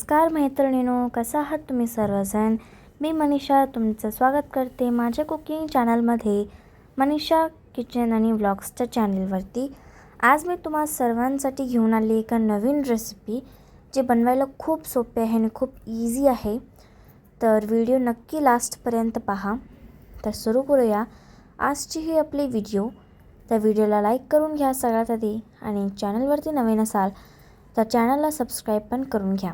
नमस्कार मैत्रिणींनो, कसा आहात तुम्ही सर्वजण। मी मनीषा तुमचं स्वागत करते माझ्या कुकिंग चॅनलमध्ये, मनीषा किचन आणि व्लॉग्सच्या चॅनलवरती। आज मी तुम्हा सर्वांसाठी घेऊन आली एक नवीन रेसिपी जी बनवायला खूप सोपी आहे आणि खूप इझी आहे। तर व्हिडिओ नक्की लास्टपर्यंत पहा। तर सुरू करूया आजची ही आपली व्हिडिओ। तर व्हिडिओला लाईक करून घ्या सगळ्यात आधी, आणि चॅनलवरती नवीन असाल तर चॅनलला सबस्क्राईब पण करून घ्या।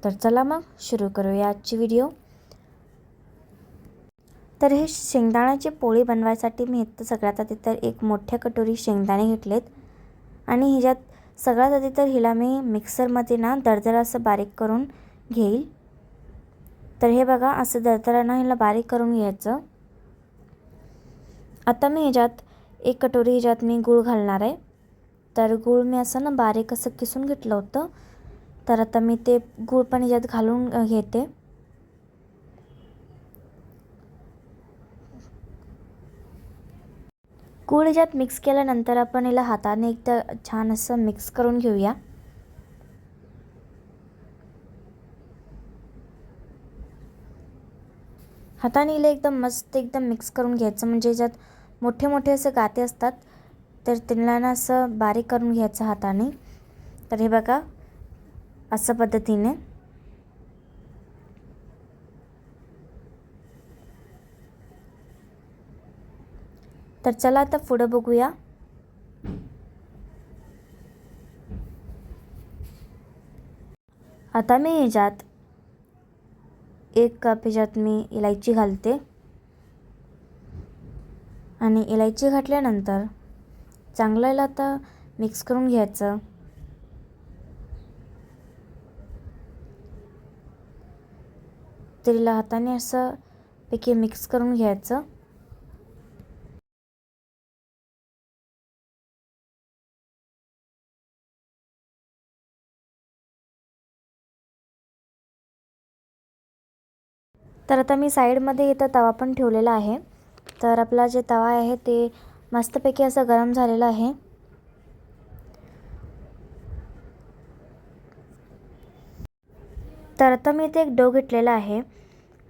तर चला मग सुरू करूया आजची व्हिडिओ। तर हे शेंगदाण्याची पोळी बनवायसाठी मी इथं सगळ्यात आधी तर एक मोठ्या कटोरी शेंगदाणे घेतलेत, आणि ह्याच्यात सगळ्यात आधी तर हिला मी मिक्सरमध्ये दरदरा असं बारीक करून घेईल। तर हे बघा, असं दरदरानं हिला बारीक करून घ्यायचं। आता मी ह्याच्यात एक कटोरी ह्याच्यात मी गूळ घालणार आहे। तर गूळ मी असं बारीक असं किसून घेतलं होतं। तर आता मी ते गूळ पण ह्याच्यात घालून घेते। गूळ ह्याच्यात मिक्स केल्यानंतर आपण याला हाताने एकदा छान असं मिक्स करून घेऊया। हाताने हिला एकदम मस्त एकदम मिक्स करून घ्यायचं, म्हणजे ह्याच्यात मोठे मोठे असे गाते असतात तर त्यांना असं बारीक करून घ्यायचं हाताने। तर हे बघा, अशा पद्धतीने। तर चला आता पुढे बघूया। आता मी ह्याच्यात एक कप ह्याच्यात मी इलायची घालते, आणि इलायची घातल्यानंतर चांगलं याला आता मिक्स करून घ्यायचं। तरीला हाताने असं पैकी मिक्स करून घ्यायचं। तर आता मी साईडमध्ये इथं तवा पण ठेवलेला आहे। तर आपला जे तवा आहे ते मस्तपैकी असं गरम झालेला आहे। तर आता मी इथे एक डो घेतलेला आहे,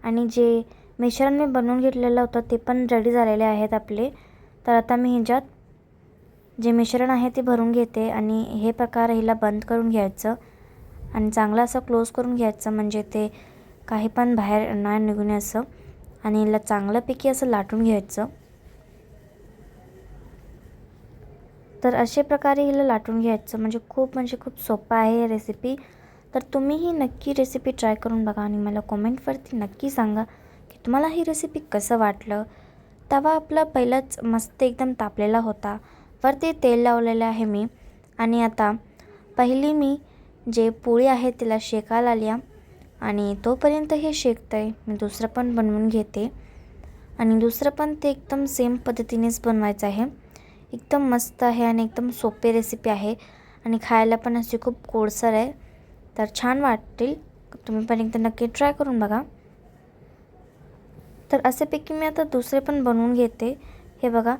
आणि जे मिश्रण मी बनवून घेतलेलं होतं ते पण रेडी झालेले आहेत आपले। तर आता मी ह्याच्यात जे मिश्रण आहे ते भरून घेते, आणि हे प्रकार हिला बंद करून घ्यायचं आणि चांगलं असं क्लोज करून घ्यायचं, म्हणजे ते काही पण बाहेर नाही निघून असं, आणि हिला चांगल्यापैकी असं लाटून घ्यायचं। तर अशा प्रकारे हिला लाटून घ्यायचं, म्हणजे खूप सोपं आहे ही रेसिपी। तर तुम्हीही नक्की रेसिपी ट्राय करून बघा, आणि मला कमेंटवरती नक्की सांगा की तुम्हाला ही रेसिपी कसं वाटलं। तवा आपला पहिलाच मस्त एकदम तापलेला होता, वरती तेल लावलेलं आहे मी, आणि आता पहिली मी जे पोळी आहे तिला शेकायला आल्या, आणि तोपर्यंत हे शेकतंय मी दुसरं पण बनवून घेते, आणि दुसरं पण ते एकदम सेम पद्धतीनेच बनवायचं आहे। एकदम मस्त आहे आणि एकदम सोपी रेसिपी आहे, आणि खायला पण अशी खूप गोडसर आहे। तर छान वाटतील, तुम्ही पण एकदा नक्की ट्राय करून बघा। तर असेपैकी मी आता दुसरे पण बनवून घेते। हे बघा,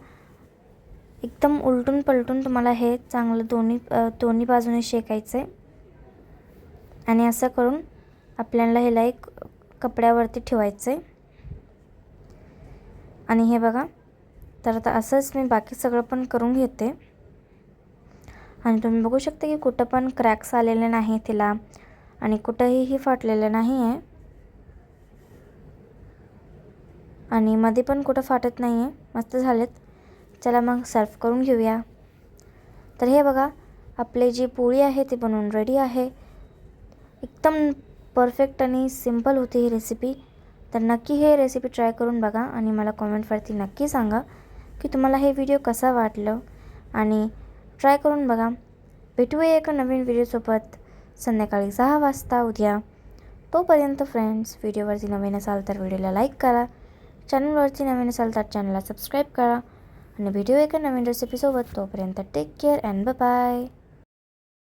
एकदम उलटून पलटून तुम्हाला हे चांगलं दोन्ही बाजूने शेकायचं आहे, आणि असं करून आपल्याला ह्याला एक कपड्यावरती ठेवायचं आहे। आणि हे बघा, तर आता असंच मी बाकी सगळं पण करून घेते, आणि तुम्ही बघू शकता की कुठं पण क्रॅक्स आलेले नाही तिला, आणि कुठंही फाटलेलं नाही आहे, आणि मध्ये पण कुठं फाटत नाही आहे। मस्त झालेत। चला मग सर्व करून घेऊया। तर हे बघा, आपले जी पोळी आहे ती बनवून रेडी आहे। एकदम परफेक्ट आणि सिंपल होती ही रेसिपी। तर नक्की हे रेसिपी ट्राय करून बघा, आणि मला कमेंटवरती नक्की सांगा की तुम्हाला हे व्हिडिओ कसा वाटलं, आणि ट्राय करून बघा। भेटूया एका नवीन व्हिडिओसोबत संध्याकाळी 6 वाजता उद्या। तोपर्यंत फ्रेंड्स, व्हिडिओवरती नवीन असाल तर व्हिडिओला लाईक करा, चॅनलवरती नवीन असाल तर चॅनलला सबस्क्राईब करा, आणि व्हिडिओ एका नवीन रेसिपीसोबत। तोपर्यंत take care and bye bye.